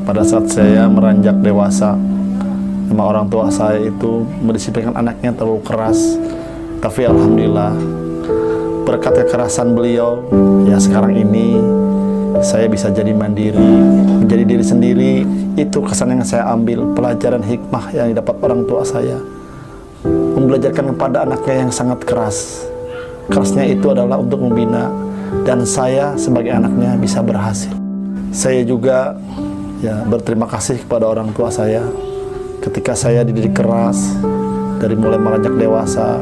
pada saat saya meranjak dewasa, sama orang tua saya itu mendisiplinkan anaknya terlalu keras. Tapi alhamdulillah berkat kekerasan beliau, ya sekarang ini saya bisa jadi mandiri, menjadi diri sendiri. Itu kesan yang saya ambil, pelajaran hikmah yang didapat orang tua saya, membelajarkan kepada anaknya yang sangat keras. Kerasnya itu adalah untuk membina, dan saya sebagai anaknya bisa berhasil. Saya juga ya berterima kasih kepada orang tua saya ketika saya dididik keras dari mulai meranjak dewasa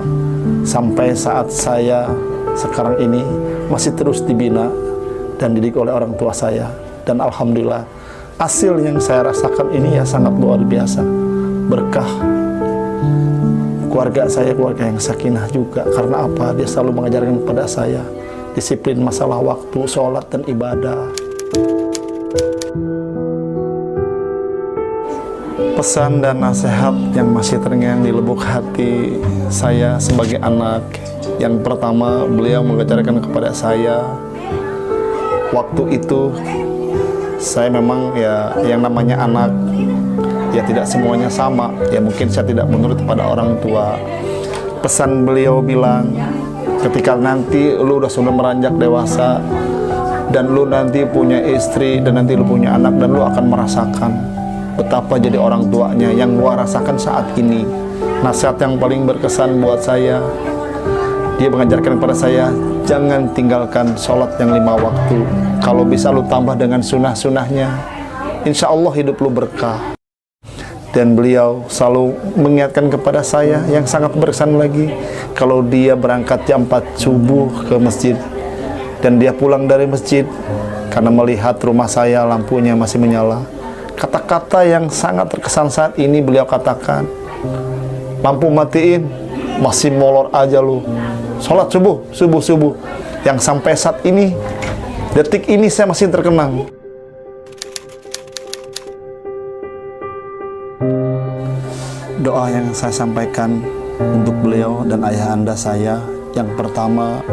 sampai saat saya sekarang ini masih terus dibina dan dididik oleh orang tua saya. Dan alhamdulillah hasil yang saya rasakan ini ya sangat luar biasa, berkah. Keluarga saya keluarga yang sakinah juga. Karena apa? Dia selalu mengajarkan kepada saya disiplin masalah waktu, sholat dan ibadah. Pesan dan nasihat yang masih terngiang di lubuk hati saya sebagai anak. Yang pertama, beliau mengajarkan kepada saya, waktu itu saya memang ya yang namanya anak, ya tidak semuanya sama. Ya mungkin saya tidak menurut pada orang tua. Pesan beliau bilang, ketika nanti lu sudah meranjak dewasa dan lu nanti punya istri dan nanti lu punya anak, dan lu akan merasakan betapa jadi orang tuanya yang gua rasakan saat ini. Nasihat yang paling berkesan buat saya, dia mengajarkan kepada saya, jangan tinggalkan sholat yang 5 waktu. Kalau bisa lu tambah dengan sunnah-sunnahnya, insya Allah hidup lu berkah. Dan beliau selalu mengingatkan kepada saya yang sangat berkesan lagi, kalau dia berangkat jam 4 subuh ke masjid dan dia pulang dari masjid karena melihat rumah saya lampunya masih menyala, kata-kata yang sangat terkesan saat ini beliau katakan, lampu matiin, masih molor aja lu, sholat subuh, yang sampai saat ini, detik ini saya masih terkenang. Doa yang saya sampaikan untuk beliau dan ayahanda saya, yang pertama,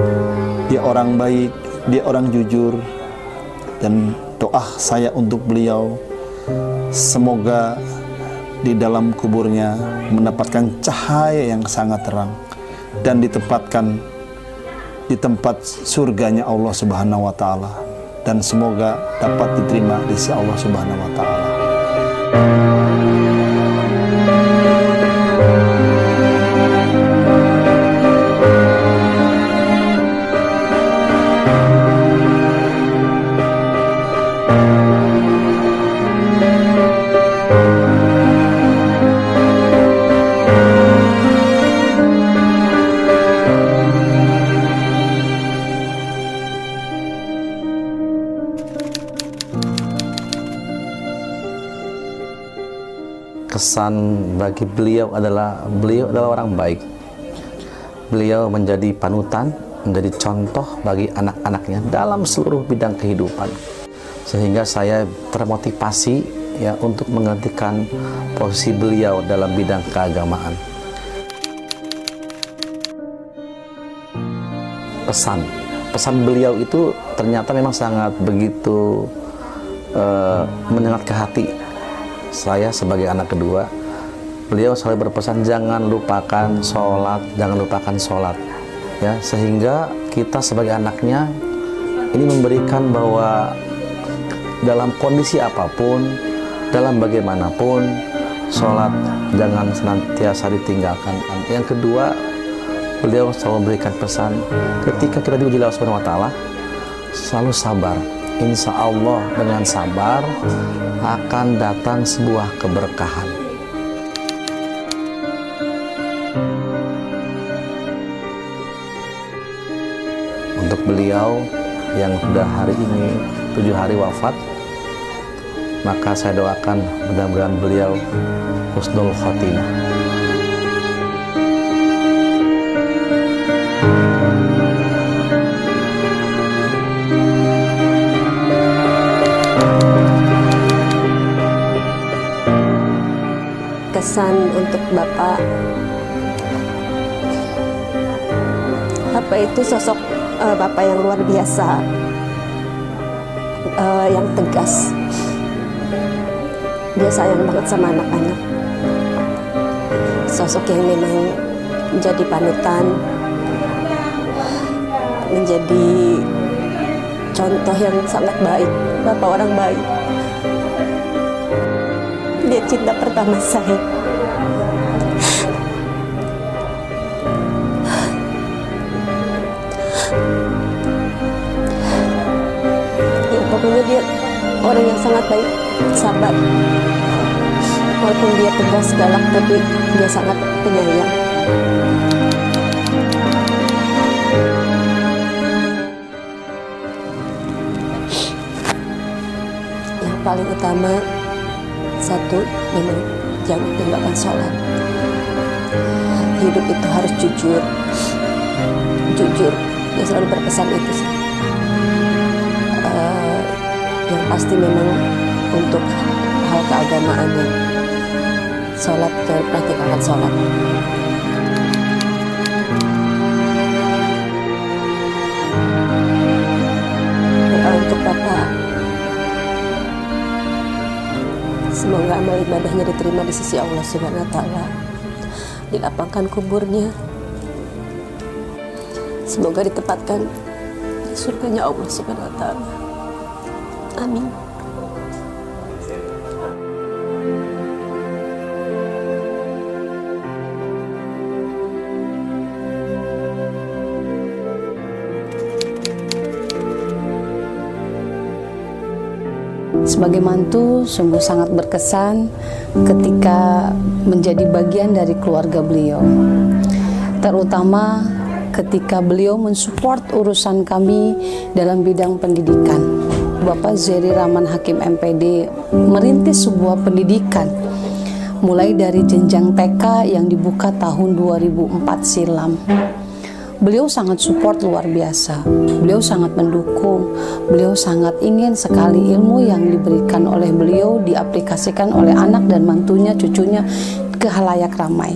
dia orang baik, dia orang jujur, dan doa saya untuk beliau, semoga di dalam kuburnya mendapatkan cahaya yang sangat terang dan ditempatkan di tempat surganya Allah Subhanahu wa Ta'ala, dan semoga dapat diterima di sisi Allah Subhanahu wa Ta'ala. Kesan bagi beliau adalah orang baik. Beliau menjadi panutan, menjadi contoh bagi anak-anaknya dalam seluruh bidang kehidupan. Sehingga saya termotivasi ya untuk menggantikan posisi beliau dalam bidang keagamaan. Pesan beliau itu ternyata memang sangat begitu menyengat ke hati. Saya sebagai anak kedua, beliau selalu berpesan jangan lupakan sholat, ya, sehingga kita sebagai anaknya ini memberikan bahwa dalam kondisi apapun, dalam bagaimanapun, sholat jangan senantiasa ditinggalkan. Yang kedua, beliau selalu memberikan pesan, ketika kita diuji Allah Subhanahu wa Ta'ala, selalu sabar. Insya Allah dengan sabar akan datang sebuah keberkahan. Untuk beliau yang sudah hari ini 7 hari wafat, maka saya doakan mudah-mudahan beliau husnul khotimah. Kesan untuk Bapak itu sosok Bapak yang luar biasa, yang tegas, Dia sayang banget sama anak-anak. Sosok yang memang menjadi panutan, menjadi contoh yang sangat baik, bapak orang baik. Dia cinta pertama saya. Ya, pokoknya dia orang yang sangat baik, sabar. Walaupun dia tegas, galak, tapi dia sangat penyayang. Yang paling utama, satu, memang jangan tinggalkan sholat. Hidup itu harus jujur. Jujur, dia selalu berpesan itu sih. Yang pasti memang untuk hal keagamaannya, sholat, jangan pernah tinggalkan sholat. Doa untuk Bapak, semoga amal ibadahnya diterima di sisi Allah Subhanahu wa Ta'ala, dilapangkan kuburnya, semoga ditempatkan di surganya Allah Subhanahu wa Ta'ala. Amin. Sebagai mantu, sungguh sangat berkesan ketika menjadi bagian dari keluarga beliau. Terutama ketika beliau mensupport urusan kami dalam bidang pendidikan. Bapak Zeri Rahman Hakim MPD merintis sebuah pendidikan mulai dari jenjang TK yang dibuka tahun 2004 silam. Beliau sangat support luar biasa, beliau sangat mendukung, beliau sangat ingin sekali ilmu yang diberikan oleh beliau diaplikasikan oleh anak dan mantunya, cucunya ke halayak ramai.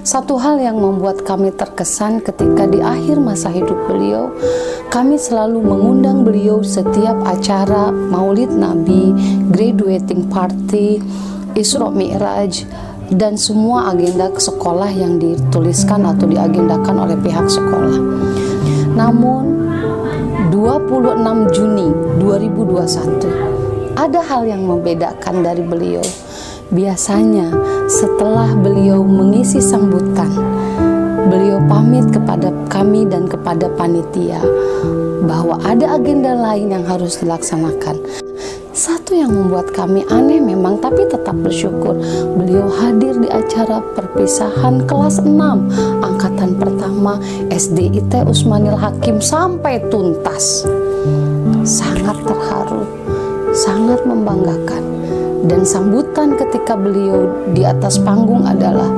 Satu hal yang membuat kami terkesan ketika di akhir masa hidup beliau, kami selalu mengundang beliau setiap acara Maulid Nabi, graduating party, Isra Mi'raj, dan semua agenda sekolah yang dituliskan atau diagendakan oleh pihak sekolah. Namun 26 Juni 2021 ada hal yang membedakan dari beliau. Biasanya setelah beliau mengisi sambutan, beliau pamit kepada kami dan kepada panitia bahwa ada agenda lain yang harus dilaksanakan. Satu yang membuat kami aneh memang, tapi tetap bersyukur, beliau hadir di acara perpisahan kelas 6 angkatan pertama SDIT Usmanil Hakim sampai tuntas. Sangat terharu, sangat membanggakan. Dan sambutan ketika beliau di atas panggung adalah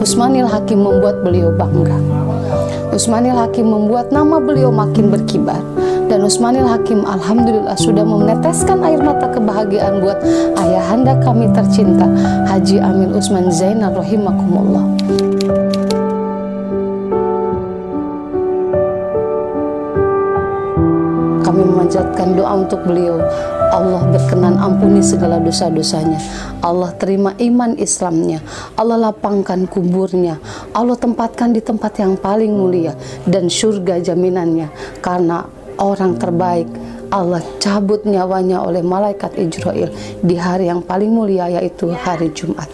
Usmanil Hakim membuat beliau bangga. Usmanil Hakim membuat nama beliau makin berkibar. Dan Usmanil Hakim alhamdulillah sudah meneteskan air mata kebahagiaan buat ayahanda kami tercinta Haji Amin Usman Zainal rahimakumullah. Kami memanjatkan doa untuk beliau. Allah berkenan ampuni segala dosa-dosanya. Allah terima iman Islamnya. Allah lapangkan kuburnya. Allah tempatkan di tempat yang paling mulia dan surga jaminannya. Karena orang terbaik, Allah cabut nyawanya oleh malaikat Ijrail di hari yang paling mulia, yaitu hari Jumat.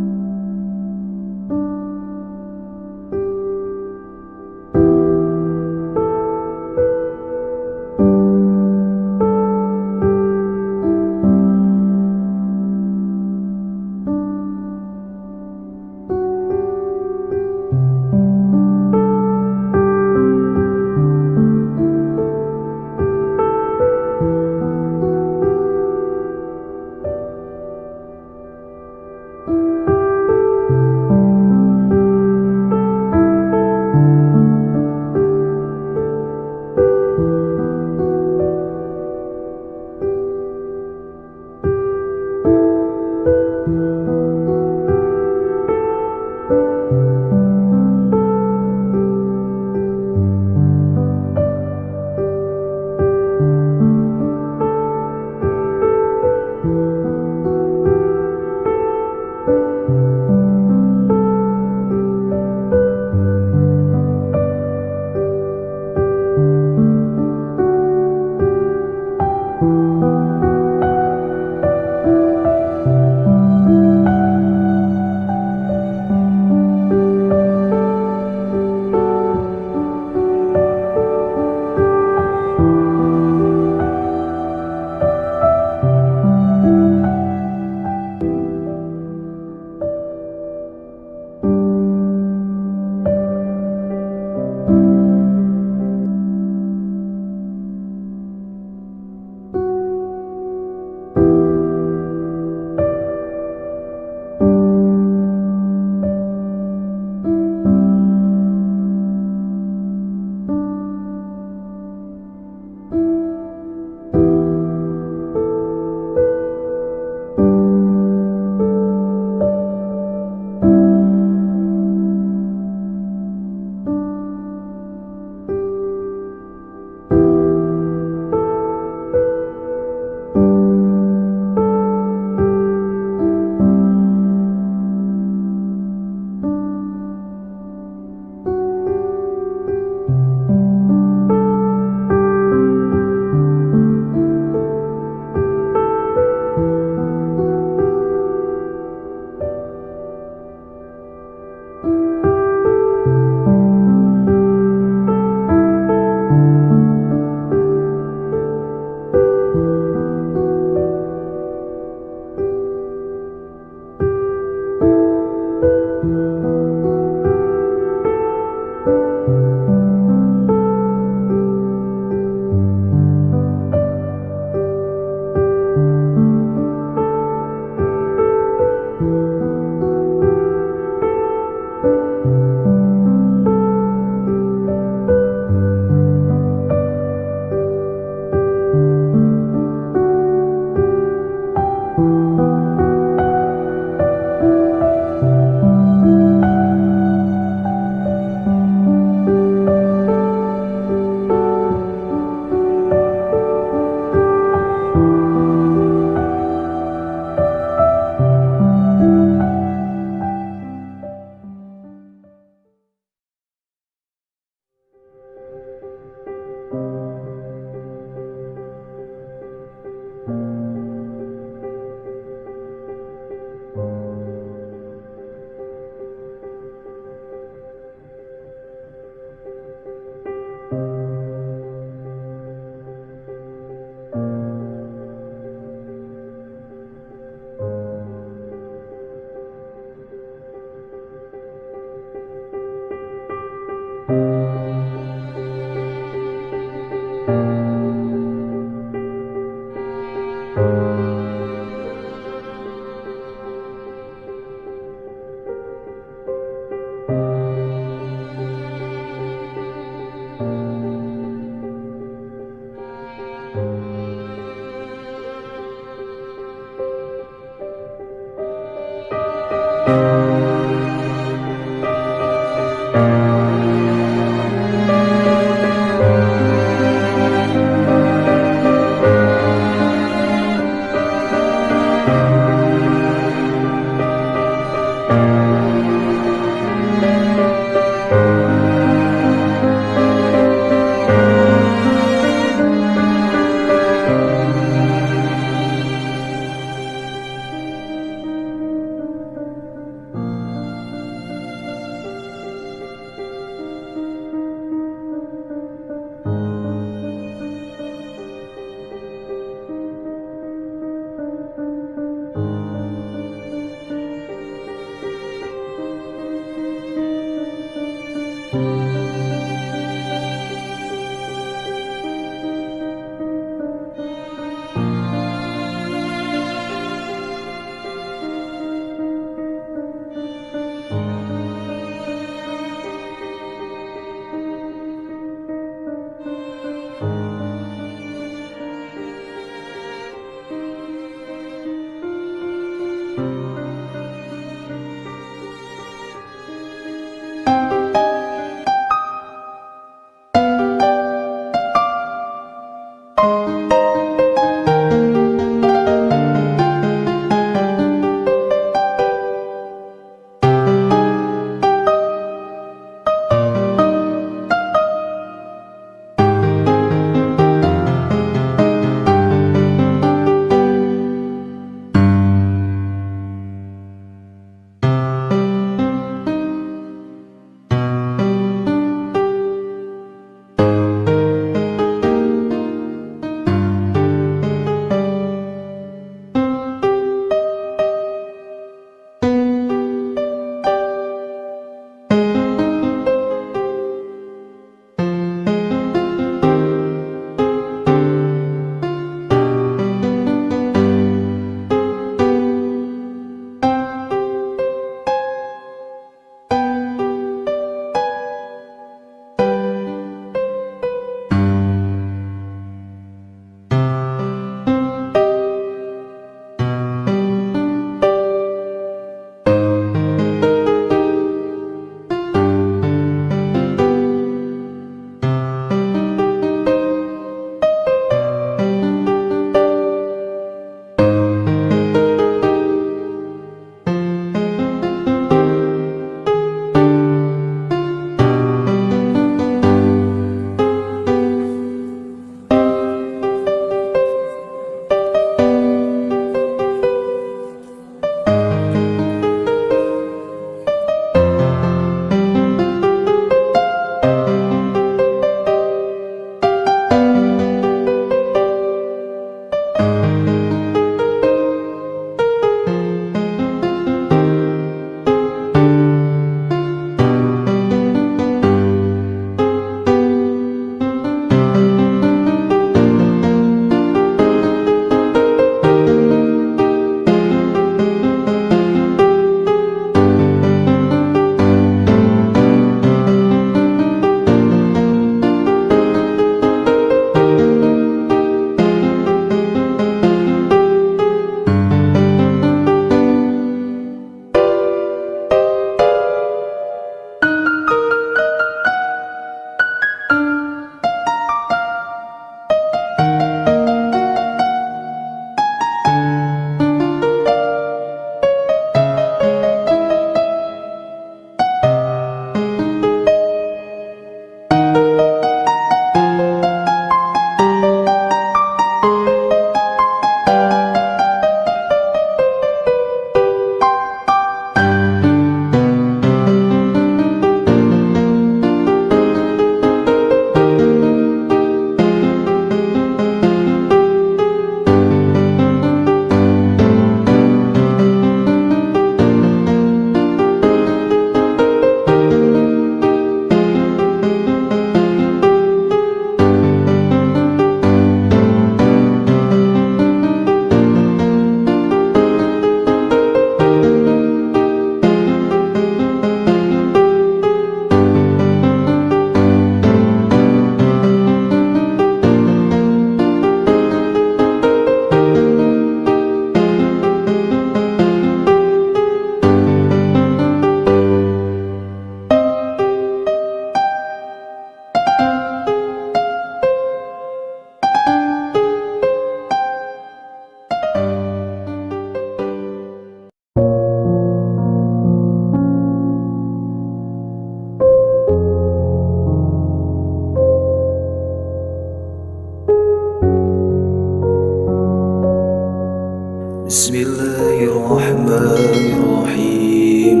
Bismillahirrahmanirrahim.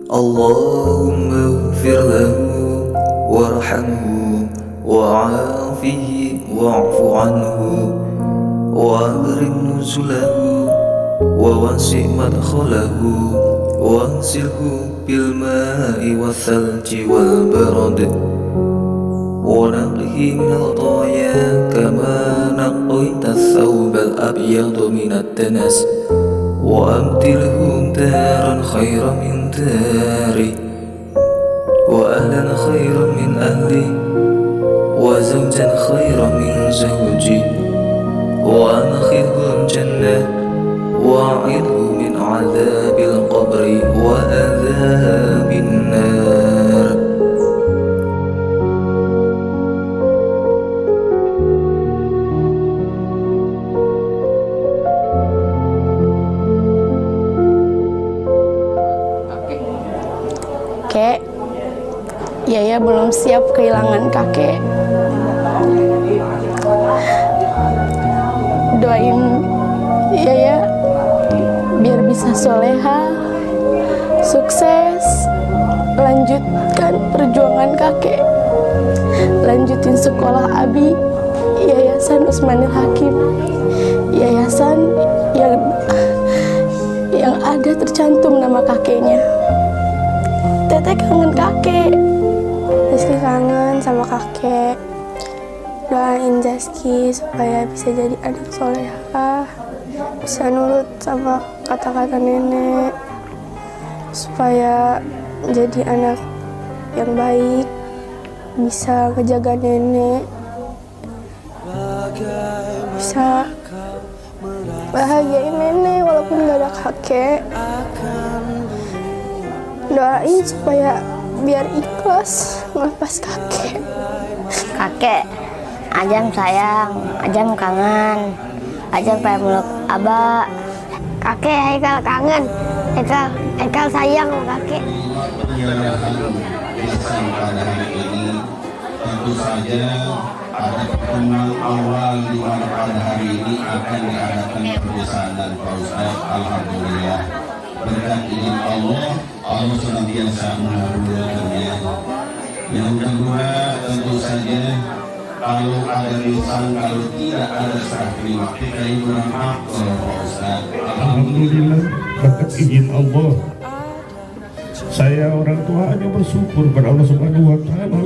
Allahumma ighfir lahu warhamhu wa'afihi wa'fu anhu wa'akrim nuzulahu wa wasi' madkhalahu wa'ansilhu bil ma'i wal thalji wal barad ونقه من الخطايا كما نقيت الثوب الأبيض من الدنس وأبدله دارا خيرا من داري وأهلا خيرا من أهلي وزوجا خيرا من زوجي وأدخله الجنة وأعذه من عذاب القبر وعذاب النار. Kek, Yaya belum siap kehilangan kakek. Doain Yaya biar bisa soleha, sukses, lanjutkan perjuangan kakek, lanjutin sekolah Abi, Yayasan Usmanil Hakim, yayasan yang ada tercantum nama kakeknya. Teteh kangen kakek. Rizky kangen sama kakek. Doain Zaski supaya bisa jadi anak solehah, bisa nurut sama kata-kata nenek, supaya jadi anak yang baik, bisa ngejaga nenek, bisa bahagiain nenek walaupun gak ada kakek. Doain supaya biar ikhlas ngelepas kakek. Kakek, Ajam sayang, Ajam kangen, Ajam pengen meluk Abah. Kakek, Haikal kangen, Haikal sayang sama kakek. Pada hari ini tentu saja ada pertemuan awal di mana pada hari ini akan diadakan perdesaan dan Pak Ustaz. Alhamdulillah berkat izin Allah senantiasa mengabulkannya. Yang kedua tentu saja kalau ada lisan, kalau tidak ada serah terima, kita yang kurang afdal Pak Ustaz. Alhamdulillah berkat izin Allah, saya orang tua hanya bersyukur kepada Allah Subhanahu wa taala.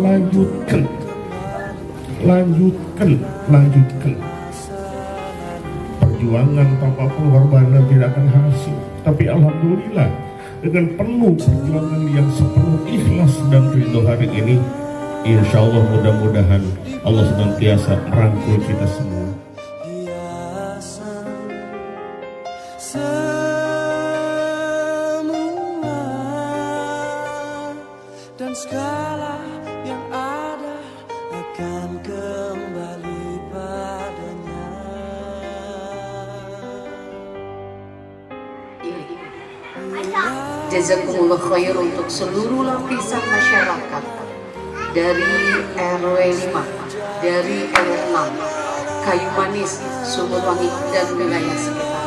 Lanjutkan perjuangan tanpa pengorbanan tidak akan hasil, tapi alhamdulillah dengan penuh perjuangan yang sepenuh ikhlas dan ridho hari ini, insya Allah mudah-mudahan Allah senantiasa merangkul kita semua. Dan segala yang ada akan kembali padanya. Jazakumullah khair untuk seluruh lapisan masyarakat, dari RW 5, dari RW 6, Kayu Manis, Sumberwangi dan wilayah sekitar.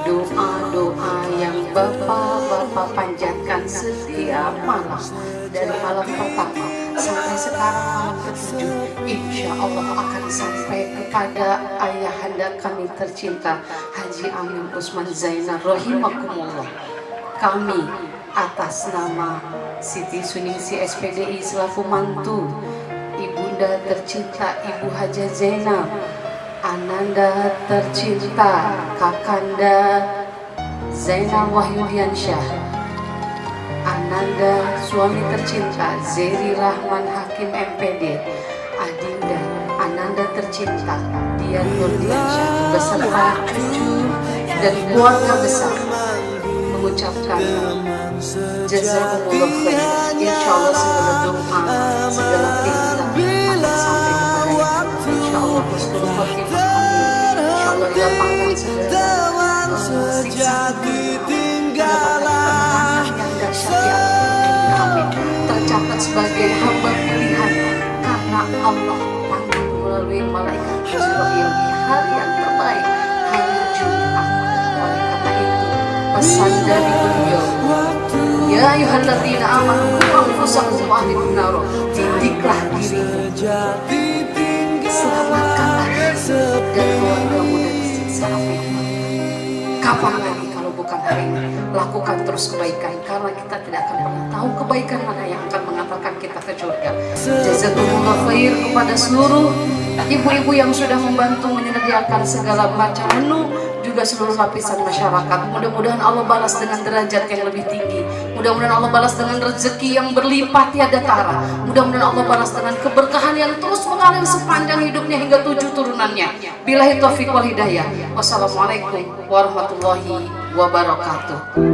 Doa-doa yang Bapak-bapak panjatkan setiap malam, dari malam pertama sampai sekarang malam ke-7, insya Allah akan sampai kepada ayahanda kami tercinta Haji Amin Usman Zainal rahimakumullah. Kami atas nama Siti Suningsi SPDI selaku mantu ibunda tercinta Ibu Haja Zainal, Ananda tercinta Kakanda Zainal Wahyudiansyah, Ananda suami tercinta Zeri Rahman Hakim MPD, Adinda Ananda tercinta Dian Nurdiansyah beserta cucu dan keluarga besar mengucapkan jazakumullah khair. Insyaallah segala doa, segala perintah akan sampai kepadanya. Insyaallah husnul khotimah. Insyaallah dilapangkan segala siksa tinggalah yang dahsyat ya Allah. Amin. Tercatat sebagai hamba pilihan karena Allah panggil melalui malaikat Jibril di hari yang terbaik, hari Jumat. pesan dari beliau, ya ayyuhalladzina amanu qu anfusakum wa ahlikum nar, didiklah dirimu, selamatkanlah dan keluargamu dari siksa api neraka. Kapan lagi kalau bukan hari ini? Lakukan terus kebaikan, karena kita tidak akan pernah tahu kebaikan mana yang akan mengantarkan kita ke surga. Jazakumullah khair kepada seluruh ibu-ibu yang sudah membantu menyediakan segala macam menu, juga seluruh lapisan masyarakat. Mudah-mudahan Allah balas dengan derajat yang lebih tinggi. Mudah-mudahan Allah balas dengan rezeki yang berlimpah tiada tara. Mudah-mudahan Allah balas dengan keberkahan yang terus mengalir sepanjang hidupnya hingga 7 turunannya. Billahi taufiq wal hidayah. Wassalamualaikum warahmatullahi wabarakatuh.